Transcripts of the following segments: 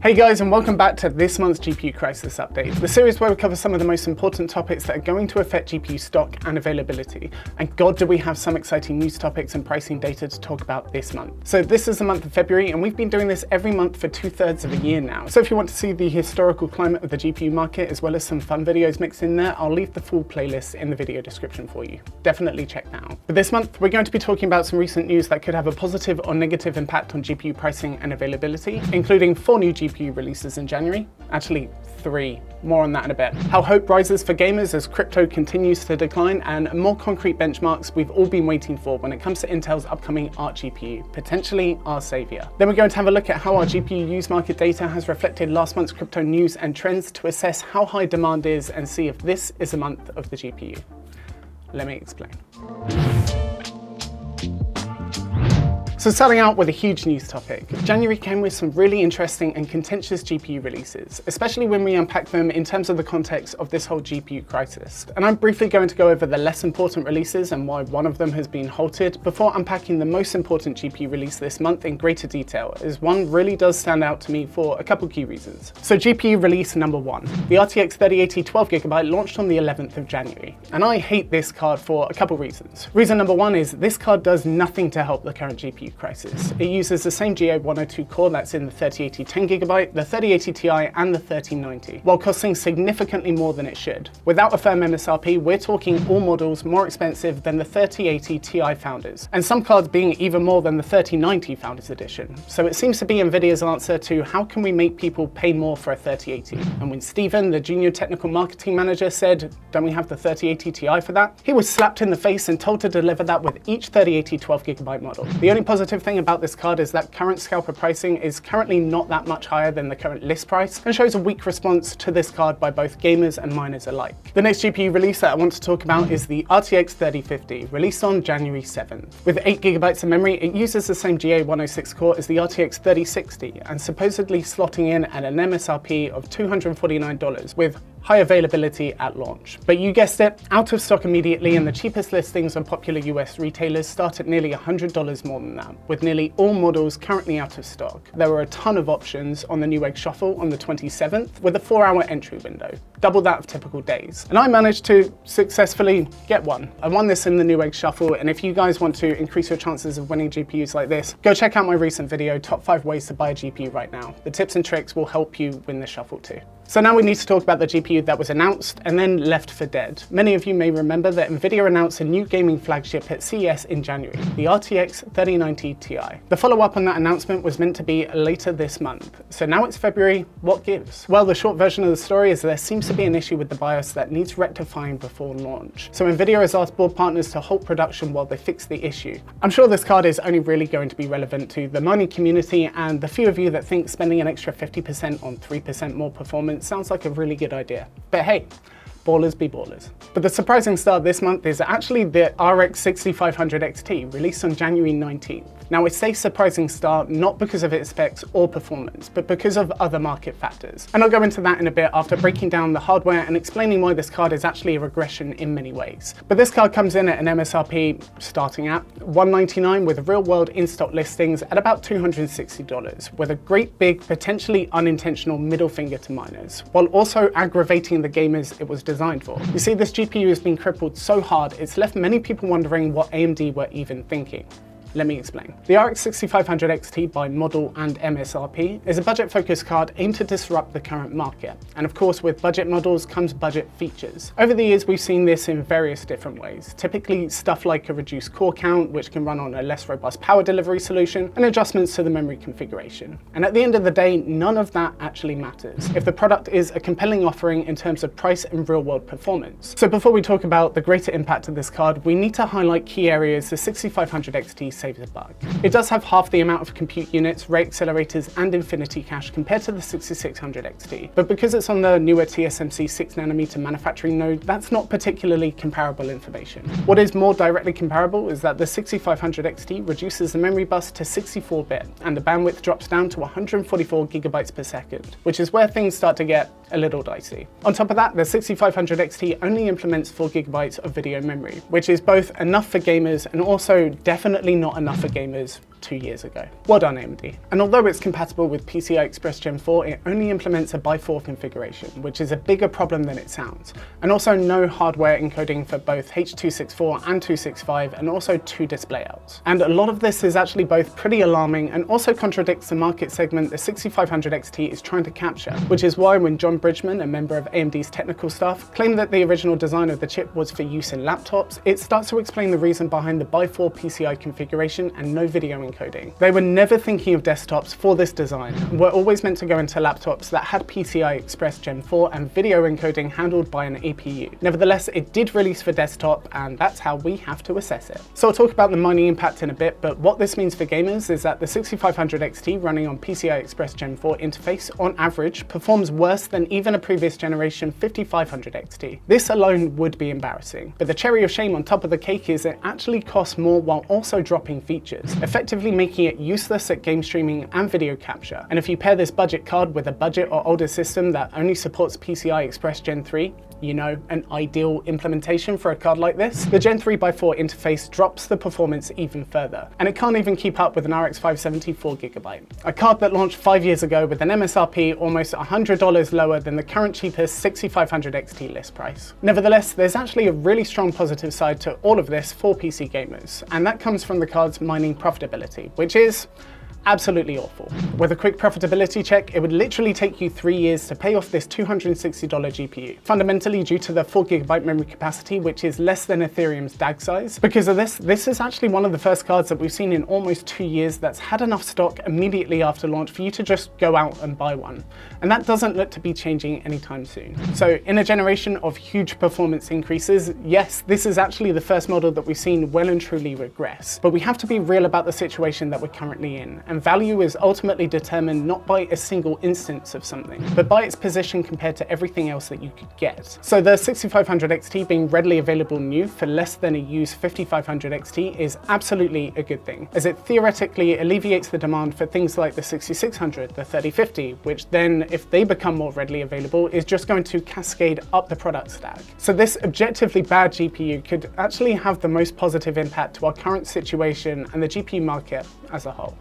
Hey guys, and welcome back to this month's GPU Crisis Update, the series where we cover some of the most important topics that are going to affect GPU stock and availability. And God, do we have some exciting news topics and pricing data to talk about this month. So this is the month of February, and we've been doing this every month for 2/3 of a year now. So if you want to see the historical climate of the GPU market, as well as some fun videos mixed in there, I'll leave the full playlist in the video description for you. Definitely check that out. But this month, we're going to be talking about some recent news that could have a positive or negative impact on GPU pricing and availability, including 4 new GPU releases in January. Actually, 3. More on that in a bit. How hope rises for gamers as crypto continues to decline, and more concrete benchmarks we've all been waiting for when it comes to Intel's upcoming Arc GPU, potentially our savior. Then we're going to have a look at how our GPU used market data has reflected last month's crypto news and trends to assess how high demand is and see if this is a month of the GPU. Let me explain. So starting out with a huge news topic, January came with some really interesting and contentious GPU releases, especially when we unpack them in terms of the context of this whole GPU crisis. And I'm briefly going to go over the less important releases and why one of them has been halted before unpacking the most important GPU release this month in greater detail, as one really does stand out to me for a couple key reasons. So GPU release number 1, the RTX 3080 12GB launched on the 11th of January. And I hate this card for a couple reasons. Reason number 1 is this card does nothing to help the current GPU crisis. It uses the same GA102 core that's in the 3080 10GB, the 3080 Ti, and the 3090, while costing significantly more than it should. Without a firm MSRP, we're talking all models more expensive than the 3080 Ti Founders, and some cards being even more than the 3090 Founders Edition. So it seems to be Nvidia's answer to how can we make people pay more for a 3080? And when Steven, the junior technical marketing manager, said, don't we have the 3080 Ti for that? He was slapped in the face and told to deliver that with each 3080 12GB model. The only positive thing about this card is that current scalper pricing is currently not that much higher than the current list price and shows a weak response to this card by both gamers and miners alike. The next GPU release that I want to talk about is the RTX 3050, released on January 7th. With 8GB of memory, it uses the same GA106 core as the RTX 3060 and supposedly slotting in at an MSRP of $249 with high availability at launch. But you guessed it, out of stock immediately, and the cheapest listings on popular US retailers start at nearly $100 more than that, with nearly all models currently out of stock. There were a ton of options on the Newegg Shuffle on the 27th, with a 4-hour entry window, double that of typical days. And I managed to successfully get one. I won this in the Newegg Shuffle, and if you guys want to increase your chances of winning GPUs like this, go check out my recent video, Top 5 Ways to Buy a GPU Right Now. The tips and tricks will help you win the Shuffle too. So now we need to talk about the GPU that was announced and then left for dead. Many of you may remember that Nvidia announced a new gaming flagship at CES in January, the RTX 3090 Ti. The follow-up on that announcement was meant to be later this month. So now it's February, what gives? Well, the short version of the story is there seems to be an issue with the BIOS that needs rectifying before launch. So Nvidia has asked board partners to halt production while they fix the issue. I'm sure this card is only really going to be relevant to the mining community and the few of you that think spending an extra 50% on 3% more performance sounds like a really good idea. But hey, ballers be ballers. But the surprising star this month is actually the RX 6500 XT, released on January 19th. Now I say surprising star not because of its specs or performance, but because of other market factors. And I'll go into that in a bit after breaking down the hardware and explaining why this card is actually a regression in many ways. But this card comes in at an MSRP starting at $199 with real world in-stock listings at about $260, with a great big, potentially unintentional middle finger to miners, while also aggravating the gamers it was designed for. You see, this GPU has been crippled so hard, it's left many people wondering what AMD were even thinking. Let me explain. The RX 6500 XT by model and MSRP is a budget-focused card aimed to disrupt the current market. And of course, with budget models comes budget features. Over the years, we've seen this in various different ways. Typically stuff like a reduced core count, which can run on a less robust power delivery solution, and adjustments to the memory configuration. And at the end of the day, none of that actually matters if the product is a compelling offering in terms of price and real-world performance. So before we talk about the greater impact of this card, we need to highlight key areas the 6500 XT saves a buck. It does have half the amount of compute units, rate accelerators, and infinity cache compared to the 6600 XT. But because it's on the newer TSMC 6nm manufacturing node, that's not particularly comparable information. What is more directly comparable is that the 6500 XT reduces the memory bus to 64-bit, and the bandwidth drops down to 144 GB per second, which is where things start to get a little dicey. On top of that, the 6500 XT only implements 4 GB of video memory, which is both enough for gamers and also definitely not not enough for gamers 2 years ago. Well done, AMD. And although it's compatible with PCI Express Gen 4, it only implements a by 4 configuration, which is a bigger problem than it sounds. And also no hardware encoding for both H.264 and 265, and also 2 display outs. And a lot of this is actually both pretty alarming and also contradicts the market segment the 6500 XT is trying to capture, which is why when John Bridgman, a member of AMD's technical staff, claimed that the original design of the chip was for use in laptops, it starts to explain the reason behind the by 4 PCI configuration and no video encoding. They were never thinking of desktops for this design, and were always meant to go into laptops that had PCI Express Gen 4 and video encoding handled by an APU. Nevertheless, it did release for desktop, and that's how we have to assess it. So I'll talk about the mining impact in a bit, but what this means for gamers is that the 6500 XT running on PCI Express Gen 4 interface, on average, performs worse than even a previous generation 5500 XT. This alone would be embarrassing, but the cherry of shame on top of the cake is it actually costs more while also dropping features, effectively making it useless at game streaming and video capture. And if you pair this budget card with a budget or older system that only supports PCI Express Gen 3, you know, an ideal implementation for a card like this, the Gen 3 by 4 interface drops the performance even further, and it can't even keep up with an RX 570 4GB, a card that launched 5 years ago with an MSRP almost $100 lower than the current cheapest 6500 XT list price. Nevertheless, there's actually a really strong positive side to all of this for PC gamers, and that comes from the card's mining profitability, which is absolutely awful. With a quick profitability check, it would literally take you 3 years to pay off this $260 GPU, fundamentally due to the 4GB memory capacity, which is less than Ethereum's DAG size. Because of this is actually one of the first cards that we've seen in almost 2 years that's had enough stock immediately after launch for you to just go out and buy one. And that doesn't look to be changing anytime soon. So in a generation of huge performance increases, yes, this is actually the first model that we've seen well and truly regress. But we have to be real about the situation that we're currently in. And value is ultimately determined not by a single instance of something, but by its position compared to everything else that you could get. So the 6500 XT being readily available new for less than a used 5500 XT is absolutely a good thing, as it theoretically alleviates the demand for things like the 6600, the 3050, which then, if they become more readily available, is just going to cascade up the product stack. So this objectively bad GPU could actually have the most positive impact to our current situation and the GPU market as a whole.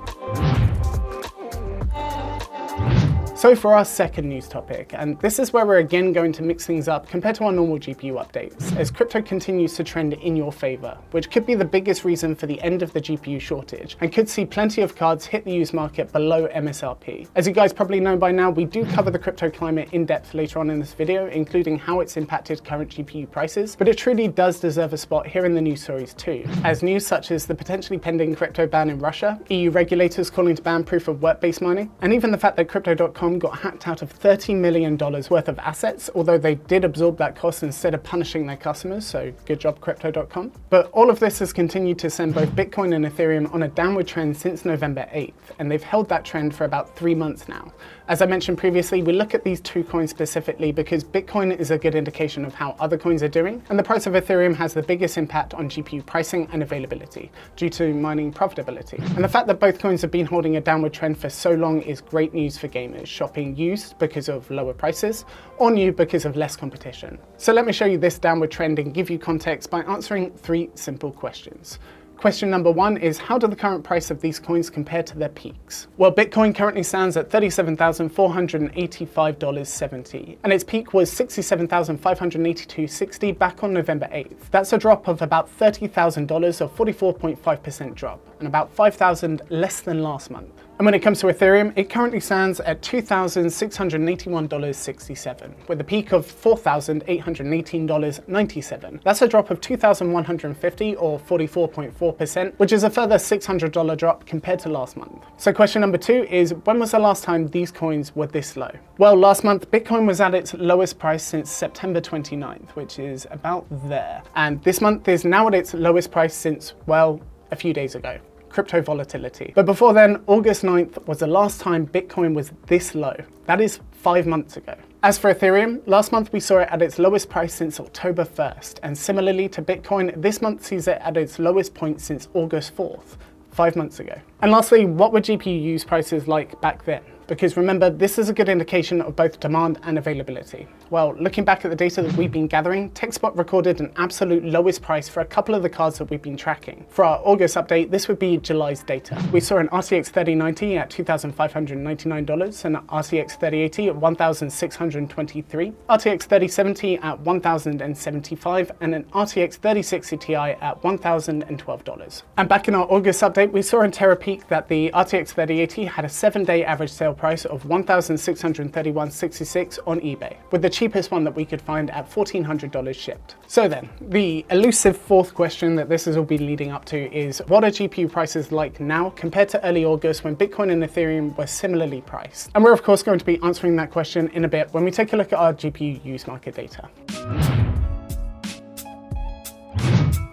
So for our second news topic, and this is where we're again going to mix things up compared to our normal GPU updates, as crypto continues to trend in your favor, which could be the biggest reason for the end of the GPU shortage, and could see plenty of cards hit the used market below MSRP. As you guys probably know by now, we do cover the crypto climate in depth later on in this video, including how it's impacted current GPU prices, but it truly does deserve a spot here in the news stories too, as news such as the potentially pending crypto ban in Russia, EU regulators calling to ban proof of work-based mining, and even the fact that Crypto.com got hacked out of $30 million worth of assets, although they did absorb that cost instead of punishing their customers, so good job Crypto.com. But all of this has continued to send both Bitcoin and Ethereum on a downward trend since November 8th, and they've held that trend for about 3 months now. As I mentioned previously, we look at these two coins specifically because Bitcoin is a good indication of how other coins are doing, and the price of Ethereum has the biggest impact on GPU pricing and availability due to mining profitability. And the fact that both coins have been holding a downward trend for so long is great news for gamers shopping used because of lower prices or new because of less competition. So let me show you this downward trend and give you context by answering 3 simple questions. Question number 1 is, how do the current price of these coins compare to their peaks? Well, Bitcoin currently stands at $37,485.70, and its peak was $67,582.60 back on November 8th. That's a drop of about $30,000 or 44.5% drop, and about $5,000 less than last month. And when it comes to Ethereum, it currently stands at $2,681.67, with a peak of $4,818.97. That's a drop of $2,150 or 44.4%, which is a further $600 drop compared to last month. So question number 2 is, when was the last time these coins were this low? Well, last month, Bitcoin was at its lowest price since September 29th, which is about there. And this month is now at its lowest price since, well, a few days ago. Crypto volatility. But before then, August 9th was the last time Bitcoin was this low. That is 5 months ago. As for Ethereum, last month we saw it at its lowest price since October 1st, and similarly to Bitcoin, this month sees it at its lowest point since August 4th, 5 months ago. And lastly, what were GPU use prices like back then? because remember, this is a good indication of both demand and availability. Well, looking back at the data that we've been gathering, TechSpot recorded an absolute lowest price for a couple of the cards that we've been tracking. For our August update, this would be July's data. We saw an RTX 3090 at $2,599, an RTX 3080 at $1,623, RTX 3070 at $1,075, and an RTX 3060 Ti at $1,012. And back in our August update, we saw in Terra Peak that the RTX 3080 had a 7-day average sale price of $1,631.66 on eBay, with the cheapest one that we could find at $1,400 shipped. So then, the elusive fourth question that this has all been leading up to is, what are GPU prices like now compared to early August when Bitcoin and Ethereum were similarly priced? And we're of course going to be answering that question in a bit when we take a look at our GPU use market data.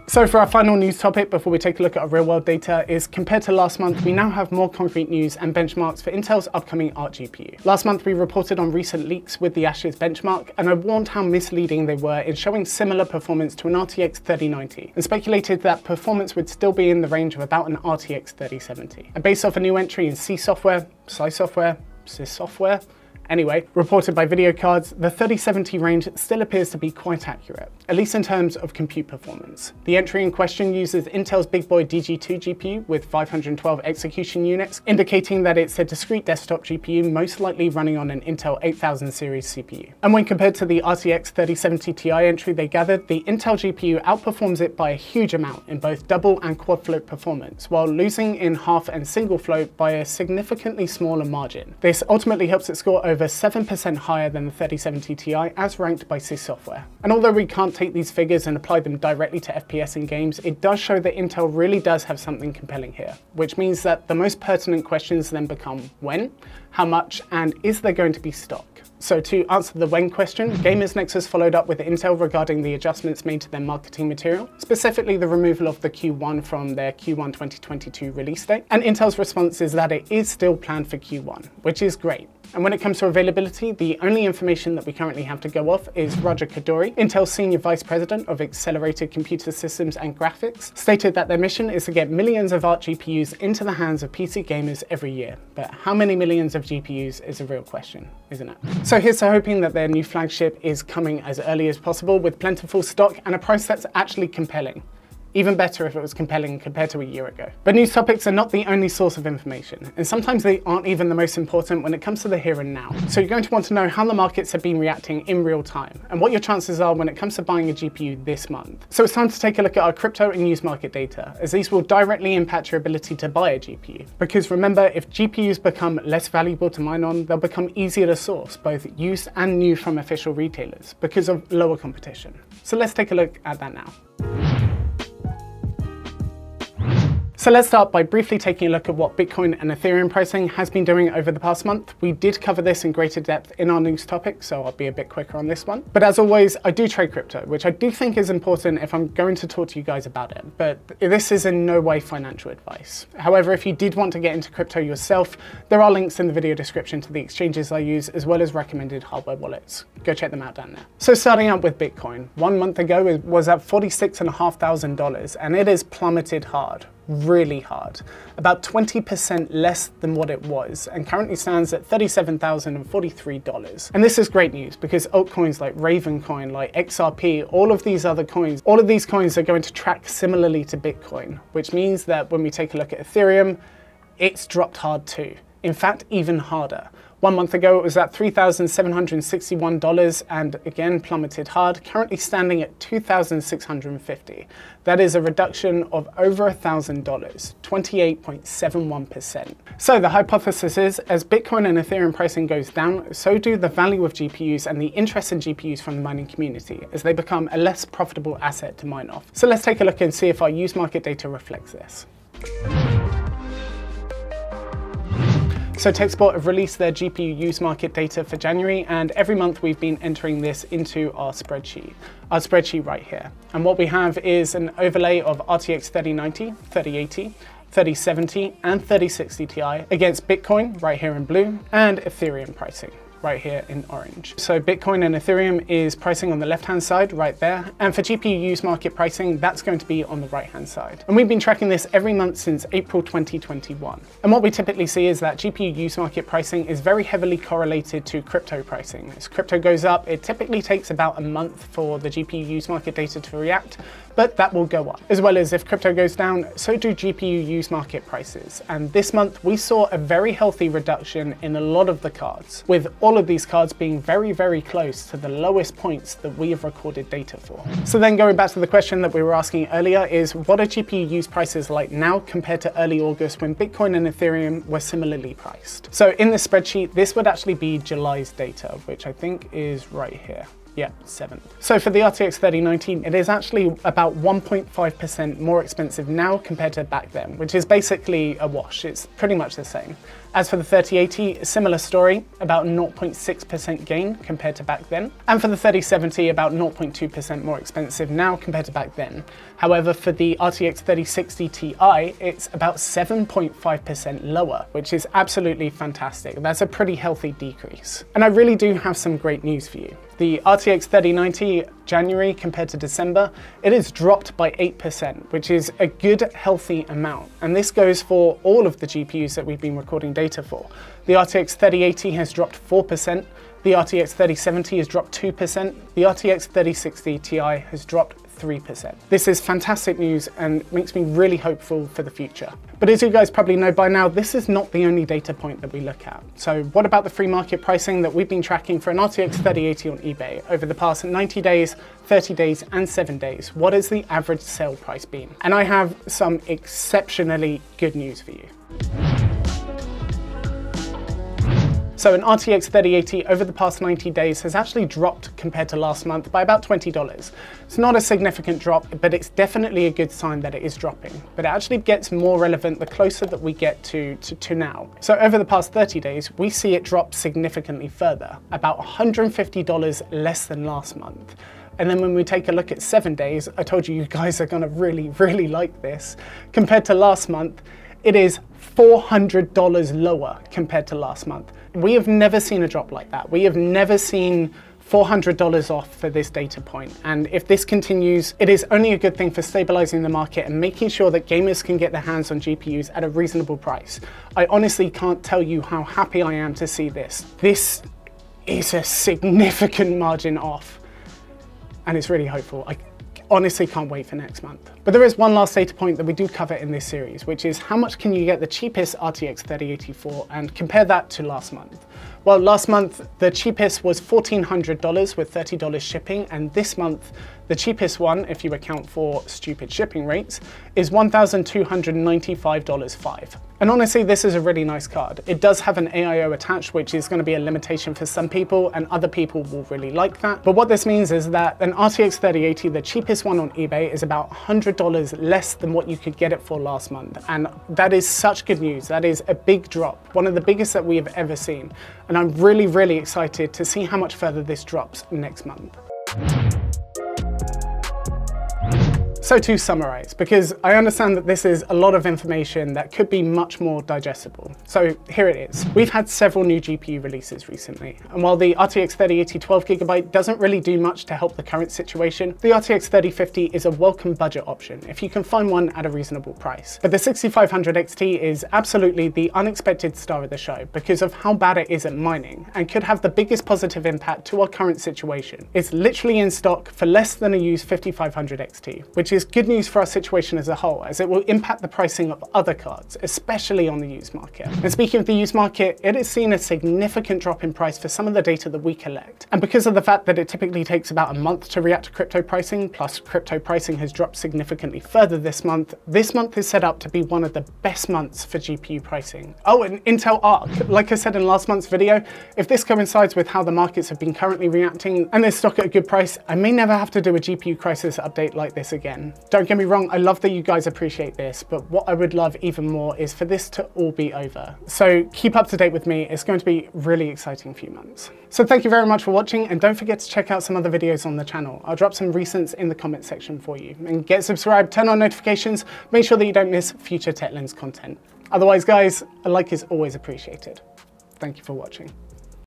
So for our final news topic before we take a look at our real world data is, compared to last month, we now have more concrete news and benchmarks for Intel's upcoming Arc GPU. Last month we reported on recent leaks with the Ashes benchmark, and I warned how misleading they were in showing similar performance to an RTX 3090, and speculated that performance would still be in the range of about an RTX 3070. And based off a new entry in C software, Sci software, Sys software, anyway, reported by Video Cards, the 3070 range still appears to be quite accurate, at least in terms of compute performance. The entry in question uses Intel's Big Boy DG2 GPU with 512 execution units, indicating that it's a discrete desktop GPU most likely running on an Intel 8000 series CPU. And when compared to the RTX 3070 Ti entry they gathered, the Intel GPU outperforms it by a huge amount in both double and quad float performance, while losing in half and single float by a significantly smaller margin. This ultimately helps it score over 7% higher than the 3070 Ti as ranked by Sys software. And although we can't take these figures and apply them directly to FPS in games, it does show that Intel really does have something compelling here, which means that the most pertinent questions then become when, how much, and is there going to be stock? So to answer the when question, Gamers Nexus followed up with Intel regarding the adjustments made to their marketing material, specifically the removal of the Q1 from their Q1 2022 release date. And Intel's response is that it is still planned for Q1, which is great. And when it comes to availability, the only information that we currently have to go off is Roger Kadori, Intel's Senior Vice President of Accelerated Computer Systems and Graphics, stated that their mission is to get millions of Arc GPUs into the hands of PC gamers every year. But how many millions of GPUs is a real question, isn't it? So here's to hoping that their new flagship is coming as early as possible with plentiful stock and a price that's actually compelling. Even better if it was compelling compared to a year ago. But news topics are not the only source of information, and sometimes they aren't even the most important when it comes to the here and now. So you're going to want to know how the markets have been reacting in real time, and what your chances are when it comes to buying a GPU this month. So it's time to take a look at our crypto and news market data, as these will directly impact your ability to buy a GPU. Because remember, if GPUs become less valuable to mine on, they'll become easier to source, both used and new from official retailers, because of lower competition. So let's take a look at that now. So let's start by briefly taking a look at what Bitcoin and Ethereum pricing has been doing over the past month. We did cover this in greater depth in our news topic, so I'll be a bit quicker on this one. But as always, I do trade crypto, which I do think is important if I'm going to talk to you guys about it. But this is in no way financial advice. However, if you did want to get into crypto yourself, there are links in the video description to the exchanges I use, as well as recommended hardware wallets. Go check them out down there. So starting out with Bitcoin, 1 month ago it was at $46,500, and it has plummeted hard. Really hard, about 20% less than what it was, and currently stands at $37,043. And this is great news because altcoins like Ravencoin, like XRP, all of these coins are going to track similarly to Bitcoin, which means that when we take a look at Ethereum, it's dropped hard too. In fact, even harder. 1 month ago, it was at $3,761 and again plummeted hard, currently standing at $2,650. That is a reduction of over $1,000, 28.71%. So the hypothesis is, as Bitcoin and Ethereum pricing goes down, so do the value of GPUs and the interest in GPUs from the mining community, as they become a less profitable asset to mine off. So let's take a look and see if our used market data reflects this. So TechSpot have released their GPU use market data for January, and every month we've been entering this into our spreadsheet right here. And what we have is an overlay of RTX 3090, 3080, 3070 and 3060 Ti against Bitcoin right here in blue, and Ethereum pricing right here in orange. So Bitcoin and Ethereum is pricing on the left-hand side right there. And for GPU used market pricing, that's going to be on the right-hand side. And we've been tracking this every month since April 2021. And what we typically see is that GPU used market pricing is very heavily correlated to crypto pricing. As crypto goes up, it typically takes about a month for the GPU used market data to react, but that will go up. As well as if crypto goes down, so do GPU used market prices. And this month we saw a very healthy reduction in a lot of the cards, with all of these cards being very, very close to the lowest points that we have recorded data for. So then going back to the question that we were asking earlier is, what are GPU used prices like now compared to early August when Bitcoin and Ethereum were similarly priced? So in this spreadsheet, this would actually be July's data, which I think is right here. Yeah, 7th. So for the RTX 3090, it is actually about 1.5% more expensive now compared to back then, which is basically a wash. It's pretty much the same. As for the 3080, a similar story, about 0.6% gain compared to back then. And for the 3070, about 0.2% more expensive now compared to back then. However, for the RTX 3060 Ti, it's about 7.5% lower, which is absolutely fantastic. That's a pretty healthy decrease. And I really do have some great news for you. The RTX 3090 January compared to December, it has dropped by 8%, which is a good, healthy amount. And this goes for all of the GPUs that we've been recording data for. The RTX 3080 has dropped 4%, the RTX 3070 has dropped 2%, the RTX 3060 Ti has dropped 3%. This is fantastic news and makes me really hopeful for the future. But as you guys probably know by now, this is not the only data point that we look at. So what about the free market pricing that we've been tracking for an RTX 3080 on eBay over the past 90 days, 30 days, and 7 days? What has the average sale price been? And I have some exceptionally good news for you. So an RTX 3080 over the past 90 days has actually dropped compared to last month by about $20. It's not a significant drop, but it's definitely a good sign that it is dropping. But it actually gets more relevant the closer that we get to now. So over the past 30 days, we see it drop significantly further, about $150 less than last month. And then when we take a look at 7 days, I told you guys are gonna really, really like this. Compared to last month, it is $400 lower compared to last month. We have never seen a drop like that. We have never seen $400 off for this data point. And if this continues, it is only a good thing for stabilizing the market and making sure that gamers can get their hands on GPUs at a reasonable price. I honestly can't tell you how happy I am to see this. This is a significant margin off, and it's really hopeful. I honestly can't wait for next month. But there is one last data point that we do cover in this series, which is how much can you get the cheapest RTX 3080 for, and compare that to last month. Well, last month, the cheapest was $1,400 with $30 shipping, and this month, the cheapest one, if you account for stupid shipping rates, is $1,295.05. And honestly, this is a really nice card. It does have an AIO attached, which is going to be a limitation for some people, and other people will really like that. But what this means is that an RTX 3080, the cheapest one on eBay, is about $100 less than what you could get it for last month. And that is such good news. That is a big drop, one of the biggest that we have ever seen. And I'm really, really excited to see how much further this drops next month. So to summarize, because I understand that this is a lot of information that could be much more digestible. So here it is. We've had several new GPU releases recently. And while the RTX 3080 12GB doesn't really do much to help the current situation, the RTX 3050 is a welcome budget option if you can find one at a reasonable price. But the 6500 XT is absolutely the unexpected star of the show because of how bad it is at mining and could have the biggest positive impact to our current situation. It's literally in stock for less than a used 5500 XT, which is good news for our situation as a whole, as it will impact the pricing of other cards, especially on the used market. And speaking of the used market, it has seen a significant drop in price for some of the data that we collect. And because of the fact that it typically takes about a month to react to crypto pricing, plus crypto pricing has dropped significantly further this month is set up to be one of the best months for GPU pricing. Oh, and Intel Arc, like I said in last month's video, if this coincides with how the markets have been currently reacting and there's stock at a good price, I may never have to do a GPU crisis update like this again. Don't get me wrong, I love that you guys appreciate this, but what I would love even more is for this to all be over. So keep up to date with me. It's going to be a really exciting few months. So thank you very much for watching, and don't forget to check out some other videos on the channel. I'll drop some recents in the comment section for you. And get subscribed, turn on notifications, make sure that you don't miss future TechLens content. Otherwise guys, a like is always appreciated. Thank you for watching.